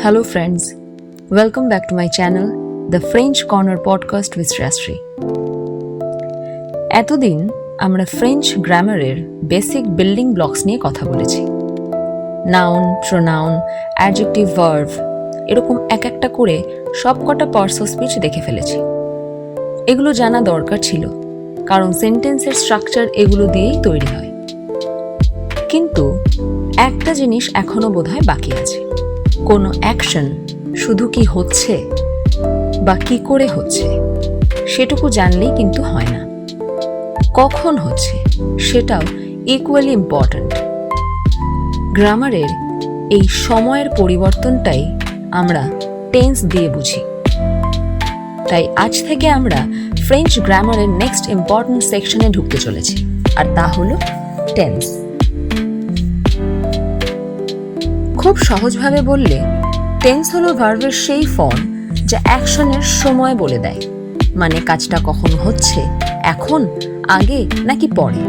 Hello friends, welcome back to my channel, The French Corner Podcast with Shreyashree. এতদিন আমরা French গ্রামারের basic building blocks নিয়ে কথা বলেছি। নাউন, প্রোনাউন, অ্যাডজেক্টিভ, ভার্ব এরকম এক একটা করে সবকটা পার্টস অফ স্পিচ দেখে ফেলেছি। এগুলো জানা দরকার ছিল, কারণ সেন্টেন্সের স্ট্রাকচার এগুলো দিয়েই তৈরি হয়। কিন্তু একটা জিনিস এখনো বোধহয় বাকি আছে। কোনো অ্যাকশন শুধু কি হচ্ছে বা কি করে হচ্ছে সেটুকু জানলেই কিন্তু হয় না। কখন হচ্ছে সেটাও ইকুয়ালি ইম্পর্ট্যান্ট। গ্রামারের এই সময়ের পরিবর্তনটাই আমরা টেন্স দিয়ে বুঝি। তাই আজ থেকে আমরা ফ্রেঞ্চ গ্রামারের নেক্সট ইম্পর্ট্যান্ট সেকশনে ঢুকতে চলেছি, আর তা হলো টেন্স। খুব সহজভাবে বললে টেন্স হলো ভার্বের সেই ফর্ম যা অ্যাকশনের সময় বলে দেয়, মানে কাজটা কখন হচ্ছে, এখন, আগে নাকি পরে,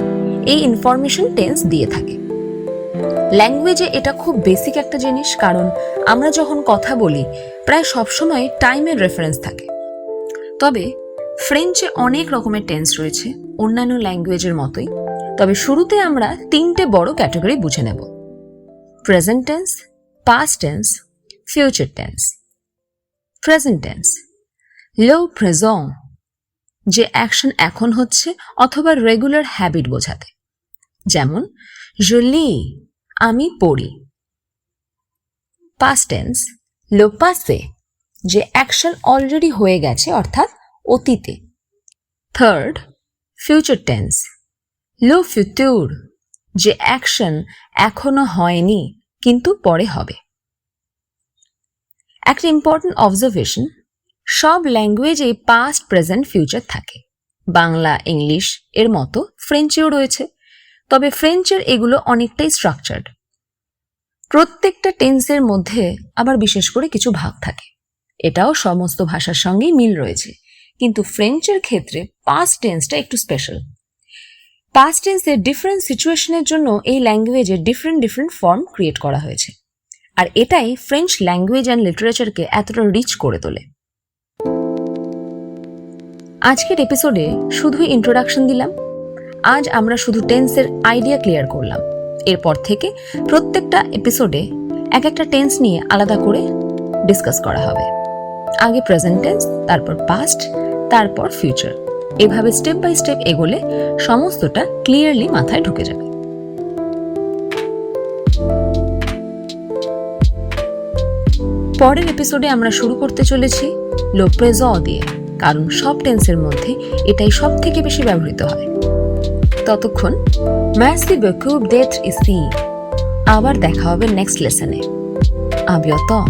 এই ইনফরমেশন টেন্স দিয়ে থাকে। ল্যাঙ্গুয়েজে এটা খুব বেসিক একটা জিনিস, কারণ আমরা যখন কথা বলি প্রায় সবসময় টাইমের রেফারেন্স থাকে। তবে ফ্রেঞ্চে অনেক রকমের টেন্স রয়েছে অন্যান্য ল্যাঙ্গুয়েজের মতোই। তবে শুরুতে আমরা তিনটে বড় ক্যাটাগরি বুঝে নেব: present tense, past tense, future tense. Present tense লো প্রেজেন্ট, যে অ্যাকশন এখন হচ্ছে অথবা রেগুলার হ্যাবিট বোঝাতে, যেমন je lis, আমি পড়ি। পাস্ট টেন্স লো পাসে, যে অ্যাকশন অলরেডি হয়ে গেছে অর্থাৎ অতীতে। থার্ড, ফিউচার টেন্স লো ফিউতুর, যে অ্যাকশন এখনো হয়নি কিন্তু পরে হবে। একটা ইম্পর্টেন্ট অবজারভেশন, সব ল্যাঙ্গুয়েজে পাস্ট, প্রেজেন্ট, ফিউচার থাকে। বাংলা, ইংলিশ এর মতো ফ্রেঞ্চেও রয়েছে, তবে ফ্রেঞ্চের এগুলো অনেকটাই স্ট্রাকচার্ড। প্রত্যেকটা টেন্সের মধ্যে আবার বিশেষ করে কিছু ভাগ থাকে। এটাও সমস্ত ভাষার সঙ্গেই মিল রয়েছে, কিন্তু ফ্রেঞ্চের ক্ষেত্রে পাস্ট টেন্সটা একটু স্পেশাল। পাস্ট টেন্সের ডিফারেন্ট সিচুয়েশনের জন্য এই ল্যাঙ্গুয়েজের ডিফারেন্ট ফর্ম ক্রিয়েট করা হয়েছে, আর এটাই ফ্রেঞ্চ ল্যাঙ্গুয়েজ অ্যান্ড লিটারেচারকে এতটা রিচ করে তোলে। আজকের এপিসোডে শুধুই ইন্ট্রোডাকশন দিলাম। আজ আমরা শুধু টেন্সের আইডিয়া ক্লিয়ার করলাম। এরপর থেকে প্রত্যেকটা এপিসোডে এক একটা টেন্স নিয়ে আলাদা করে ডিসকাস করা হবে। আগে প্রেজেন্ট টেন্স, তারপর পাস্ট, তারপর ফিউচার। এভাবে স্টেপ বাই স্টেপ এগোলে সমস্তটা ক্লিয়ারলি মাথায় ঢুকে যাবে। পরের এপিসোডে আমরা শুরু করতে চলেছি লো প্রেজেন্ট দিয়ে, কারণ সব টেন্সের মধ্যে এটাই সব থেকে বেশি ব্যবহৃত হয়। ততক্ষণ merci beaucoup d'être ici। আবার দেখা হবে নেক্সট লেসনে। À bientôt।